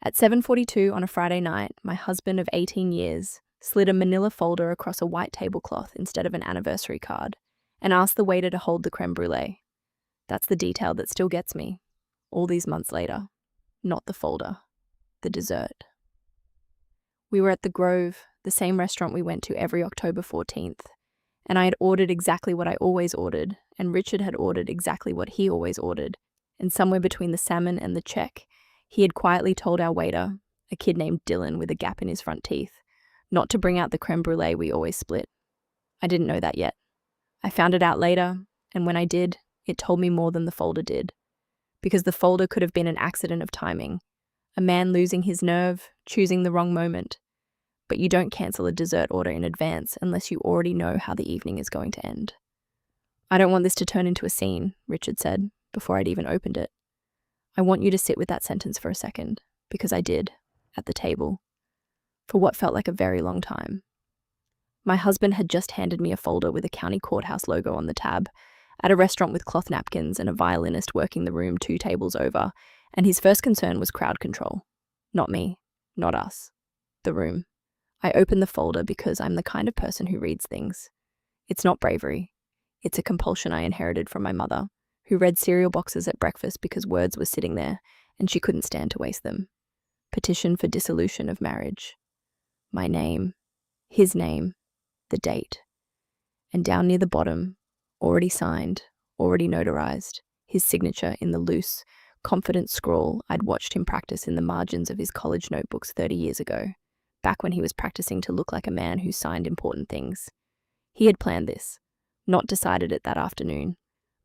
At 7:42 on a Friday night, my husband of 18 years slid a manila folder across a white tablecloth instead of an anniversary card and asked the waiter to hold the creme brulee. That's the detail that still gets me, all these months later. Not the folder, the dessert. We were at the Grove, the same restaurant we went to every October 14th, and I had ordered exactly what I always ordered, and Richard had ordered exactly what he always ordered, and somewhere between the salmon and the check, he had quietly told our waiter, a kid named Dylan with a gap in his front teeth, not to bring out the creme brulee we always split. I didn't know that yet. I found it out later, and when I did, it told me more than the folder did. Because the folder could have been an accident of timing, a man losing his nerve, choosing the wrong moment. But you don't cancel a dessert order in advance unless you already know how the evening is going to end. I don't want this to turn into a scene, Richard said, before I'd even opened it. I want you to sit with that sentence for a second, because I did, at the table, for what felt like a very long time. My husband had just handed me a folder with a county courthouse logo on the tab, at a restaurant with cloth napkins and a violinist working the room 2 tables over, and his first concern was crowd control. Not me, not us, the room. I opened the folder because I'm the kind of person who reads things. It's not bravery. It's a compulsion I inherited from my mother, who read cereal boxes at breakfast because words were sitting there and she couldn't stand to waste them. Petition for dissolution of marriage. My name, his name, the date. And down near the bottom, already signed, already notarized, his signature in the loose, confident scrawl I'd watched him practice in the margins of his college notebooks 30 years ago, back when he was practicing to look like a man who signed important things. He had planned this, not decided it that afternoon.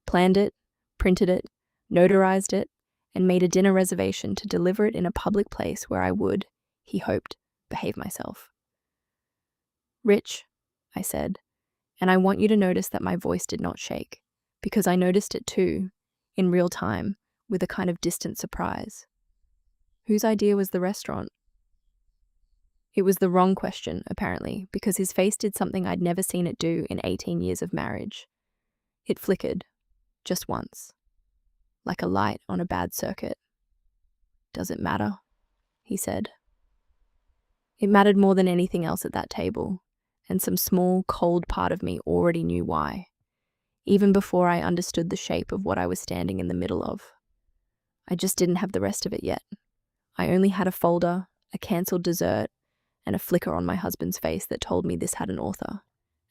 Planned it, printed it, notarized it, and made a dinner reservation to deliver it in a public place where I would, he hoped, behave myself. Rich, I said, and I want you to notice that my voice did not shake, because I noticed it too, in real time, with a kind of distant surprise. Whose idea was the restaurant? It was the wrong question, apparently, because his face did something I'd never seen it do in 18 years of marriage. It flickered, just once, like a light on a bad circuit. Does it matter? He said. It mattered more than anything else at that table, and some small, cold part of me already knew why, even before I understood the shape of what I was standing in the middle of. I just didn't have the rest of it yet. I only had a folder, a cancelled dessert, and a flicker on my husband's face that told me this had an author,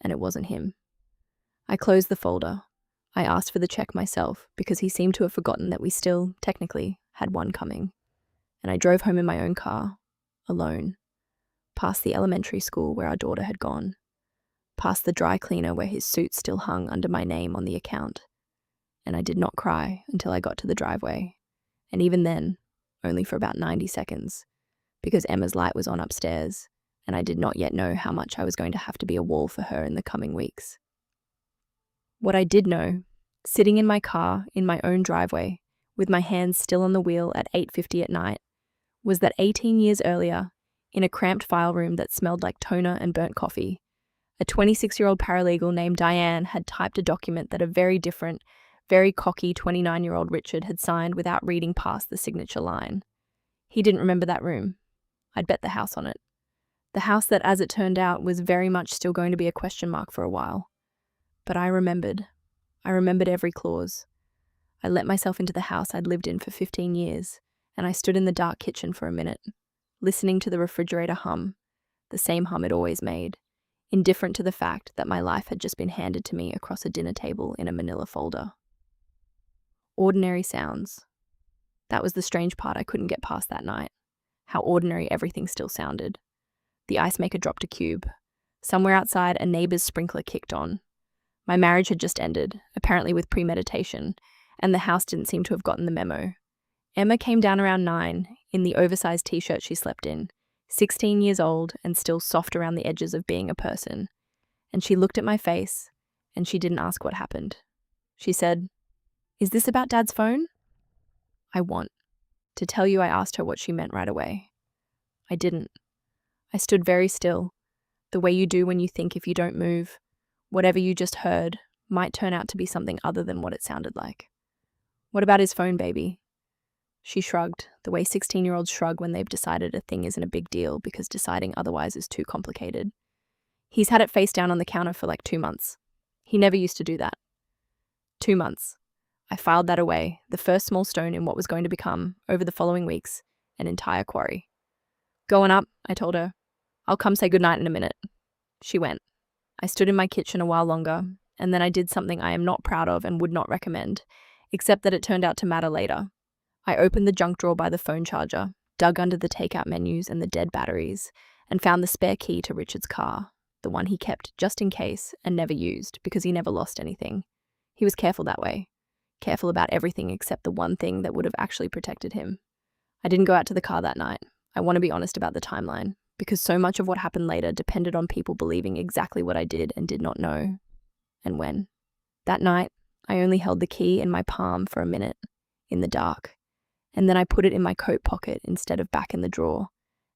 and it wasn't him. I closed the folder. I asked for the check myself because he seemed to have forgotten that we still, technically, had one coming. And I drove home in my own car, alone, past the elementary school where our daughter had gone, past the dry cleaner where his suit still hung under my name on the account. And I did not cry until I got to the driveway, and even then, only for about 90 seconds, because Emma's light was on upstairs, and I did not yet know how much I was going to have to be a wall for her in the coming weeks. What I did know, sitting in my car in my own driveway, with my hands still on the wheel at 8:50 at night, was that 18 years earlier, in a cramped file room that smelled like toner and burnt coffee, a 26-year-old paralegal named Diane had typed a document that a very different, very cocky 29-year-old Richard had signed without reading past the signature line. He didn't remember that room. I'd bet the house on it. The house that, as it turned out, was very much still going to be a question mark for a while. But I remembered. I remembered every clause. I let myself into the house I'd lived in for 15 years, and I stood in the dark kitchen for a minute, listening to the refrigerator hum, the same hum it always made, indifferent to the fact that my life had just been handed to me across a dinner table in a manila folder. Ordinary sounds. That was the strange part I couldn't get past that night. How ordinary everything still sounded. The ice maker dropped a cube. Somewhere outside, a neighbor's sprinkler kicked on. My marriage had just ended, apparently with premeditation, and the house didn't seem to have gotten the memo. Emma came down around 9, in the oversized t-shirt she slept in, 16 years old and still soft around the edges of being a person. And she looked at my face, and she didn't ask what happened. She said, "Is this about Dad's phone?" I want to tell you I asked her what she meant right away. I didn't. I stood very still, the way you do when you think if you don't move, whatever you just heard might turn out to be something other than what it sounded like. "What about his phone, baby?" She shrugged, the way 16-year-olds shrug when they've decided a thing isn't a big deal because deciding otherwise is too complicated. He's had it face down on the counter for like 2 months. He never used to do that. 2 months. I filed that away, the first small stone in what was going to become, over the following weeks, an entire quarry. Going up, I told her. I'll come say goodnight in a minute. She went. I stood in my kitchen a while longer, and then I did something I am not proud of and would not recommend, except that it turned out to matter later. I opened the junk drawer by the phone charger, dug under the takeout menus and the dead batteries, and found the spare key to Richard's car, the one he kept just in case and never used because he never lost anything. He was careful that way, careful about everything except the one thing that would have actually protected him. I didn't go out to the car that night. I want to be honest about the timeline, because so much of what happened later depended on people believing exactly what I did and did not know, and when. That night, I only held the key in my palm for a minute, in the dark, and then I put it in my coat pocket instead of back in the drawer,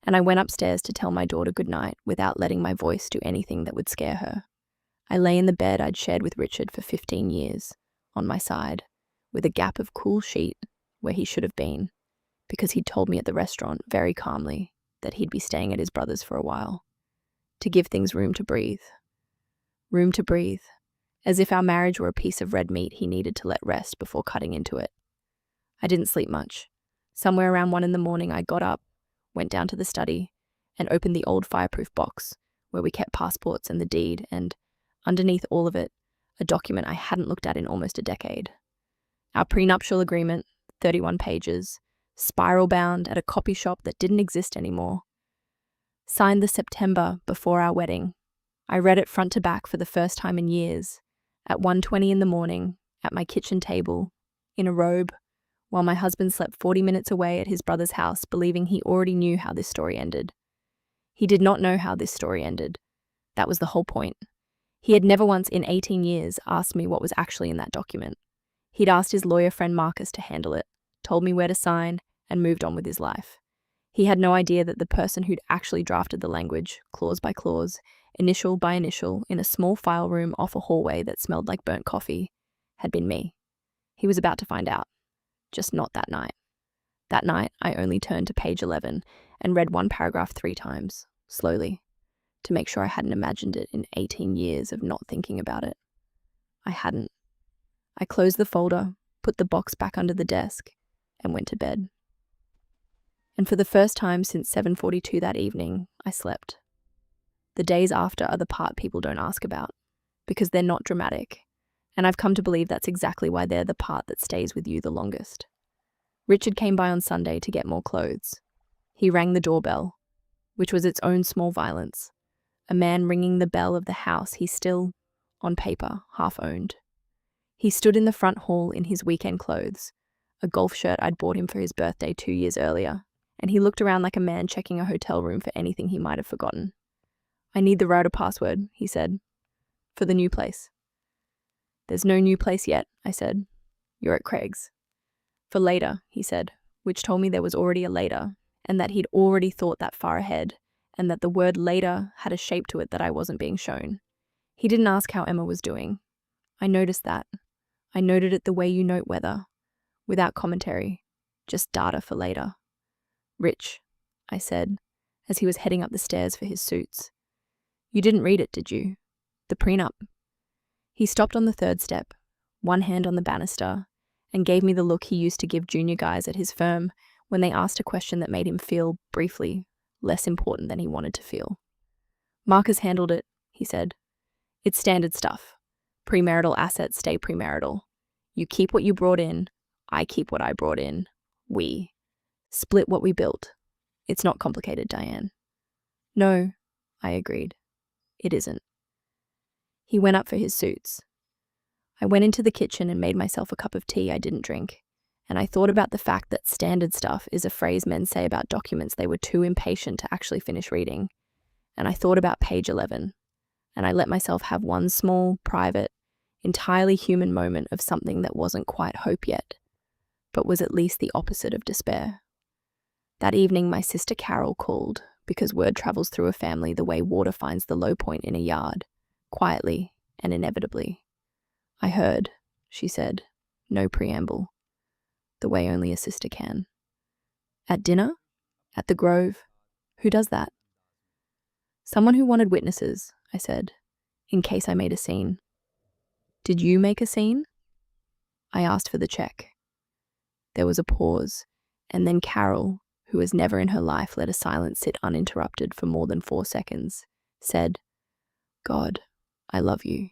and I went upstairs to tell my daughter goodnight without letting my voice do anything that would scare her. I lay in the bed I'd shared with Richard for 15 years, on my side, with a gap of cool sheet where he should have been, because he'd told me at the restaurant very calmly that he'd be staying at his brother's for a while, to give things room to breathe. Room to breathe, as if our marriage were a piece of red meat he needed to let rest before cutting into it. I didn't sleep much. Somewhere around 1 a.m, I got up, went down to the study, and opened the old fireproof box where we kept passports and the deed, and, underneath all of it, a document I hadn't looked at in almost a decade. Our prenuptial agreement, 31 pages, spiral-bound at a copy shop that didn't exist anymore. Signed the September before our wedding. I read it front to back for the first time in years, at 1:20 in the morning, at my kitchen table, in a robe, while my husband slept 40 minutes away at his brother's house, believing he already knew how this story ended. He did not know how this story ended. That was the whole point. He had never once in 18 years asked me what was actually in that document. He'd asked his lawyer friend Marcus to handle it, told me where to sign, and moved on with his life. He had no idea that the person who'd actually drafted the language, clause by clause, initial by initial, in a small file room off a hallway that smelled like burnt coffee, had been me. He was about to find out. Just not that night. That night, I only turned to page 11 and read one paragraph 3 times, slowly, to make sure I hadn't imagined it in 18 years of not thinking about it. I hadn't. I closed the folder, put the box back under the desk, and went to bed. And for the first time since 7:42 that evening, I slept. The days after are the part people don't ask about, because they're not dramatic, and I've come to believe that's exactly why they're the part that stays with you the longest. Richard came by on Sunday to get more clothes. He rang the doorbell, which was its own small violence, a man ringing the bell of the house he still, on paper, half owned. He stood in the front hall in his weekend clothes, a golf shirt I'd bought him for his birthday 2 years earlier, and he looked around like a man checking a hotel room for anything he might have forgotten. "I need the router password," he said, "for the new place." "There's no new place yet," I said. "You're at Craig's." "For later," he said, which told me there was already a later, and that he'd already thought that far ahead, and that the word later had a shape to it that I wasn't being shown. He didn't ask how Emma was doing. I noticed that. I noted it the way you note weather, without commentary, just data for later. "Rich," I said, as he was heading up the stairs for his suits. "You didn't read it, did you? The prenup?" He stopped on the 3rd step, one hand on the banister, and gave me the look he used to give junior guys at his firm when they asked a question that made him feel, briefly, less important than he wanted to feel. "Marcus handled it," he said. "It's standard stuff. Premarital assets stay premarital. You keep what you brought in, I keep what I brought in. We split what we built. It's not complicated, Diane." "No," I agreed. "It isn't." He went up for his suits. I went into the kitchen and made myself a cup of tea I didn't drink, and I thought about the fact that standard stuff is a phrase men say about documents they were too impatient to actually finish reading, and I thought about page 11, and I let myself have one small, private, entirely human moment of something that wasn't quite hope yet, but was at least the opposite of despair. That evening, my sister Carol called, because word travels through a family the way water finds the low point in a yard, quietly and inevitably. "I heard," she said, no preamble, the way only a sister can. At dinner? At the Grove? Who does that? Someone who wanted witnesses, I said, in case I made a scene. Did you make a scene? I asked for the check. There was a pause, and then Carol, who has never in her life let a silence sit uninterrupted for more than 4 seconds, said, God, I love you,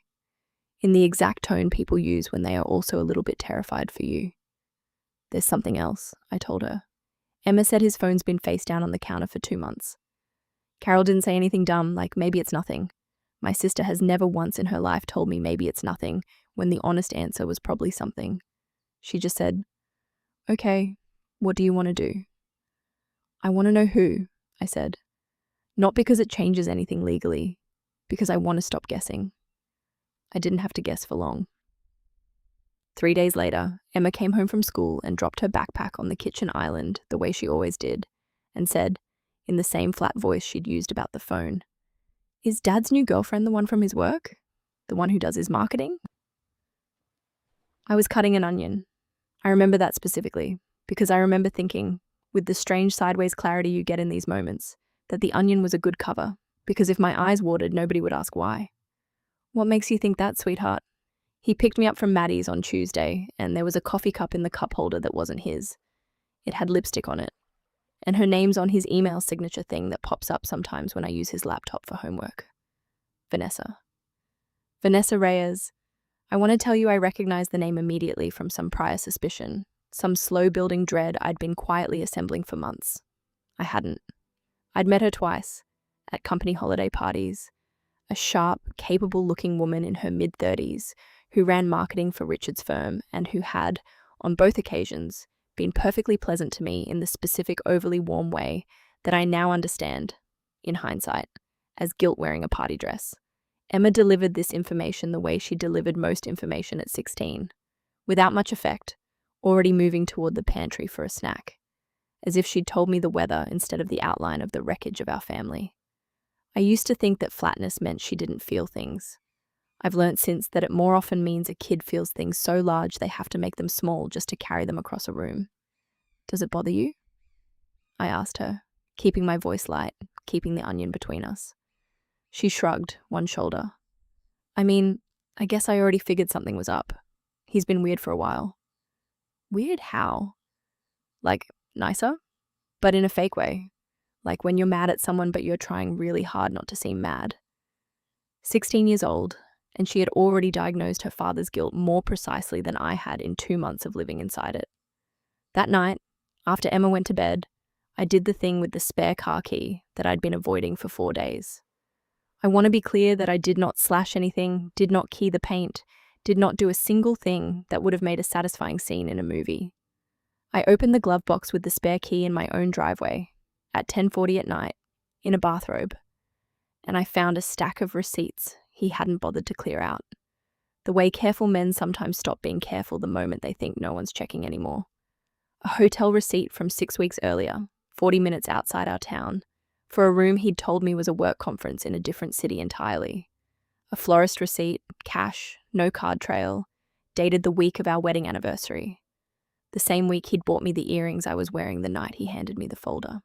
in the exact tone people use when they are also a little bit terrified for you. There's something else, I told her. Emma said his phone's been face down on the counter for 2 months. Carol didn't say anything dumb, like maybe it's nothing. My sister has never once in her life told me maybe it's nothing, when the honest answer was probably something. She just said, okay, what do you want to do? I want to know who, I said. Not because it changes anything legally, because I want to stop guessing. I didn't have to guess for long. 3 days later, Emma came home from school and dropped her backpack on the kitchen island the way she always did, and said, in the same flat voice she'd used about the phone, is Dad's new girlfriend the one from his work? The one who does his marketing? I was cutting an onion. I remember that specifically, because I remember thinking, with the strange sideways clarity you get in these moments, that the onion was a good cover, because if my eyes watered, nobody would ask why. What makes you think that, sweetheart? He picked me up from Maddie's on Tuesday, and there was a coffee cup in the cup holder that wasn't his. It had lipstick on it, and her name's on his email signature thing that pops up sometimes when I use his laptop for homework. Vanessa. Vanessa Reyes. I want to tell you I recognized the name immediately from some prior suspicion, some slow-building dread I'd been quietly assembling for months. I hadn't. I'd met her twice, at company holiday parties, a sharp, capable-looking woman in her mid-30s who ran marketing for Richard's firm and who had, on both occasions, been perfectly pleasant to me in the specific overly warm way that I now understand, in hindsight, as guilt wearing a party dress. Emma delivered this information the way she delivered most information at 16, without much effect, already moving toward the pantry for a snack, as if she'd told me the weather instead of the outline of the wreckage of our family. I used to think that flatness meant she didn't feel things. I've learnt since that it more often means a kid feels things so large they have to make them small just to carry them across a room. Does it bother you? I asked her, keeping my voice light, keeping the onion between us. She shrugged one shoulder. I mean, I guess I already figured something was up. He's been weird for a while. Weird how? Like, nicer? But in a fake way. Like when you're mad at someone but you're trying really hard not to seem mad. 16 years old, and she had already diagnosed her father's guilt more precisely than I had in 2 months of living inside it. That night, after Emma went to bed, I did the thing with the spare car key that I'd been avoiding for 4 days. I want to be clear that I did not slash anything, did not key the paint, did not do a single thing that would have made a satisfying scene in a movie. I opened the glove box with the spare key in my own driveway, at 10:40 at night, in a bathrobe, and I found a stack of receipts he hadn't bothered to clear out. The way careful men sometimes stop being careful the moment they think no one's checking anymore. A hotel receipt from 6 weeks earlier, 40 minutes outside our town, for a room he'd told me was a work conference in a different city entirely. A florist receipt, cash, no card trail, dated the week of our wedding anniversary. The same week he'd bought me the earrings I was wearing the night he handed me the folder.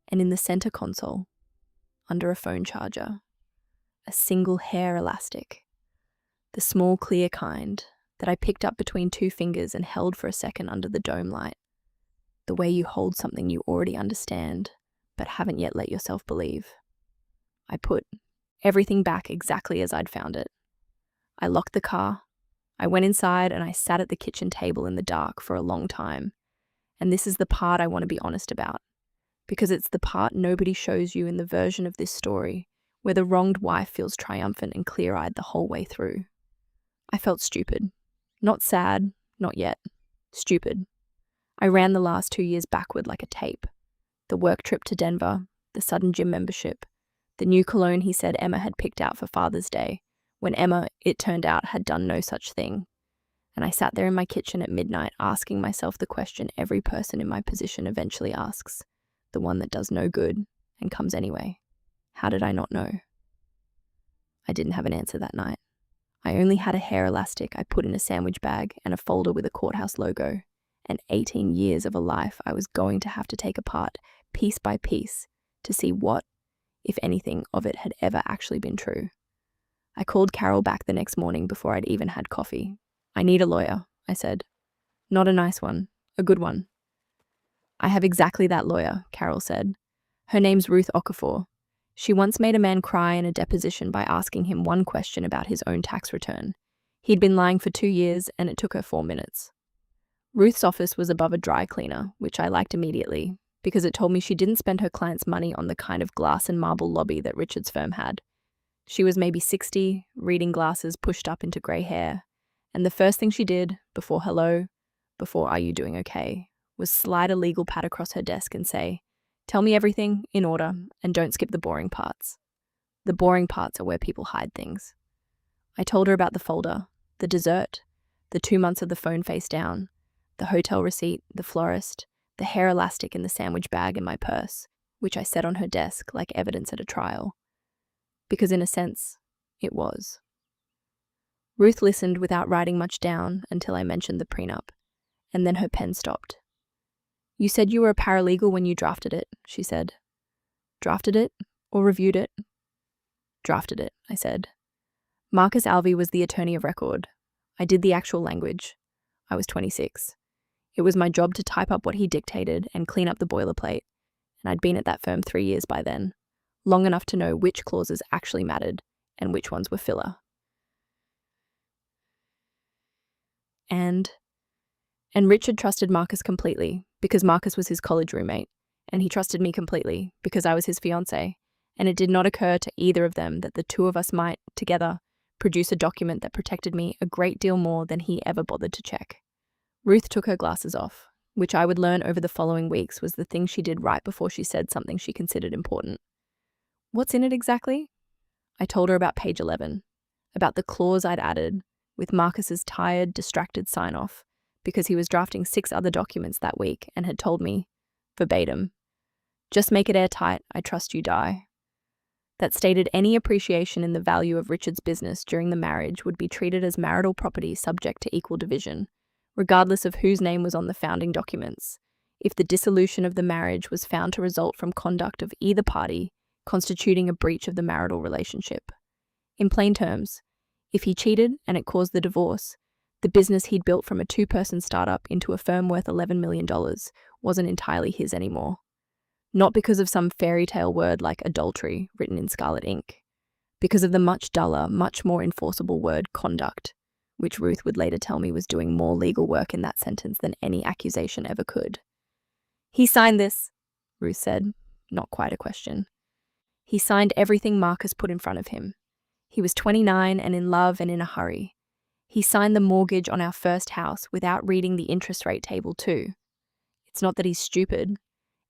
And in the center console, under a phone charger, a single hair elastic. The small clear kind that I picked up between 2 fingers and held for a second under the dome light. The way you hold something you already understand, but haven't yet let yourself believe. I put everything back exactly as I'd found it. I locked the car. I went inside and I sat at the kitchen table in the dark for a long time. And this is the part I want to be honest about, because it's the part nobody shows you in the version of this story where the wronged wife feels triumphant and clear-eyed the whole way through. I felt stupid. Not sad, not yet. Stupid. I ran the last 2 years backward like a tape. The work trip to Denver, the sudden gym membership, the new cologne he said Emma had picked out for Father's Day, when Emma, it turned out, had done no such thing. And I sat there in my kitchen at midnight asking myself the question every person in my position eventually asks, the one that does no good and comes anyway. How did I not know? I didn't have an answer that night. I only had a hair elastic I put in a sandwich bag and a folder with a courthouse logo, and 18 years of a life I was going to have to take apart piece by piece to see what, if anything, of it had ever actually been true. I called Carol back the next morning before I'd even had coffee. "I need a lawyer," I said. "Not a nice one, a good one." "I have exactly that lawyer," Carol said. "Her name's Ruth Okafor. She once made a man cry in a deposition by asking him one question about his own tax return. He'd been lying for 2 years, and it took her 4 minutes. Ruth's office was above a dry cleaner, which I liked immediately, because it told me she didn't spend her clients' money on the kind of glass and marble lobby that Richard's firm had. She was maybe 60, reading glasses pushed up into grey hair, and the first thing she did, before hello, before are you doing okay, was slide a legal pad across her desk and say, "Tell me everything, in order, and don't skip the boring parts." The boring parts are where people hide things. I told her about the folder, the dessert, the 2 months of the phone face down, the hotel receipt, the florist, the hair elastic in the sandwich bag in my purse, which I set on her desk like evidence at a trial. Because in a sense, it was. Ruth listened without writing much down until I mentioned the prenup, and then her pen stopped. "You said you were a paralegal when you drafted it," she said. "Drafted it? Or reviewed it?" "Drafted it," I said. Marcus Alvey was the attorney of record. I did the actual language. I was 26. It was my job to type up what he dictated and clean up the boilerplate, and I'd been at that firm 3 years by then, long enough to know which clauses actually mattered and which ones were filler. And Richard trusted Marcus completely because Marcus was his college roommate, and he trusted me completely because I was his fiancée, and it did not occur to either of them that the two of us might, together, produce a document that protected me a great deal more than he ever bothered to check. Ruth took her glasses off, which I would learn over the following weeks was the thing she did right before she said something she considered important. "What's in it exactly?" I told her about page 11, about the clause I'd added, with Marcus's tired, distracted sign-off, because he was drafting 6 other documents that week and had told me, verbatim, "Just make it airtight, I trust you die." That stated any appreciation in the value of Richard's business during the marriage would be treated as marital property subject to equal division, regardless of whose name was on the founding documents, if the dissolution of the marriage was found to result from conduct of either party constituting a breach of the marital relationship. In plain terms, if he cheated and it caused the divorce, the business he'd built from a 2-person startup into a firm worth $11 million wasn't entirely his anymore. Not because of some fairy tale word like adultery written in scarlet ink, because of the much duller, much more enforceable word conduct, which Ruth would later tell me was doing more legal work in that sentence than any accusation ever could. "He signed this," Ruth said, not quite a question. "He signed everything Marcus put in front of him. He was 29 and in love and in a hurry. He signed the mortgage on our first house without reading the interest rate table too. It's not that he's stupid.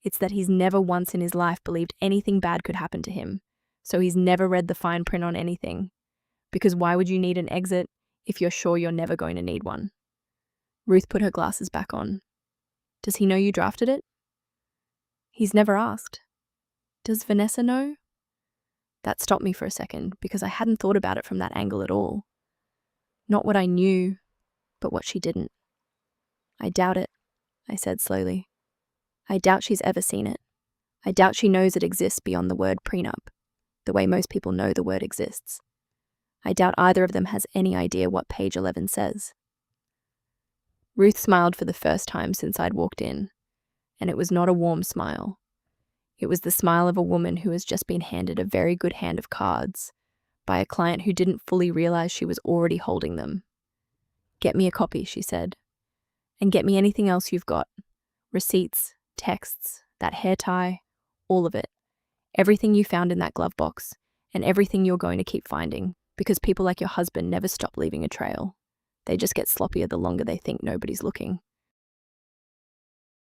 It's that he's never once in his life believed anything bad could happen to him, so he's never read the fine print on anything. Because why would you need an exit if you're sure you're never going to need one?" Ruth put her glasses back on. "Does he know you drafted it?" "He's never asked." "Does Vanessa know?" That stopped me for a second because I hadn't thought about it from that angle at all. Not what I knew, but what she didn't. "I doubt it," I said slowly. "I doubt she's ever seen it. I doubt she knows it exists beyond the word prenup, the way most people know the word exists. I doubt either of them has any idea what page 11 says." Ruth smiled for the first time since I'd walked in, and it was not a warm smile. It was the smile of a woman who has just been handed a very good hand of cards by a client who didn't fully realize she was already holding them. "Get me a copy," she said. "And get me anything else you've got. Receipts, texts, that hair tie, all of it. Everything you found in that glove box, and everything you're going to keep finding, because people like your husband never stop leaving a trail. They just get sloppier the longer they think nobody's looking."